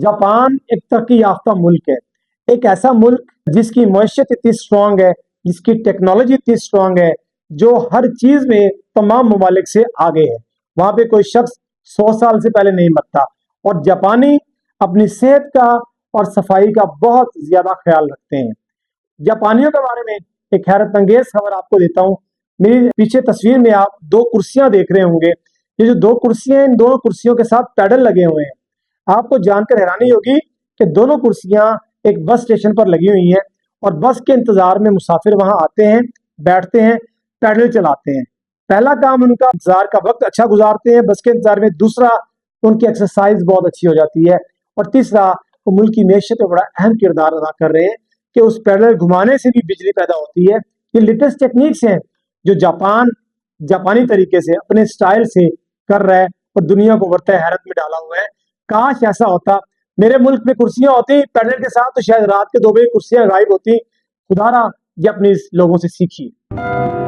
Japan एक तरक्की याफ्ता मुल्क है, एक ऐसा मुल्क जिसकी मैशत इतनी स्ट्रांग है, जिसकी टेक्नोलॉजी इतनी स्ट्रांग है, जो हर चीज में तमाम ममालिक से आगे है। वहां पे कोई शख्स 100 साल से पहले नहीं मरता। और जापानी अपनी सेहत का और सफाई का बहुत ज्यादा ख्याल रखते हैं। जापानियों के बारे में एक हैरत अंगेज खबर आपको देता हूँ। मेरी पीछे तस्वीर में आप दो कुर्सियां देख रहे होंगे। ये जो दो कुर्सियां, इन दोनों कुर्सियों के साथ पैडल लगे हुए हैं। आपको जानकर हैरानी होगी कि दोनों कुर्सियां एक बस स्टेशन पर लगी हुई हैं और बस के इंतजार में मुसाफिर वहां आते हैं, बैठते हैं, पैडल चलाते हैं। पहला काम उनका इंतजार का वक्त अच्छा गुजारते हैं बस के इंतजार में, दूसरा उनकी एक्सरसाइज बहुत अच्छी हो जाती है, और तीसरा वो मुल्क की मैशत में बड़ा अहम किरदार अदा कर रहे हैं कि उस पैडल घुमाने से भी बिजली पैदा होती है। ये लेटेस्ट टेक्निक्स हैं जो जापान जापानी तरीके से अपने स्टाइल से कर रहा है और दुनिया को बरते हैरत में डाला हुआ है। काश ऐसा होता। मेरे मुल्क में कुर्सियां होती पैडल के साथ तो शायद रात के 2 बजे कुर्सियां गायब होती। खुदारा ये अपने लोगों से सीखिए।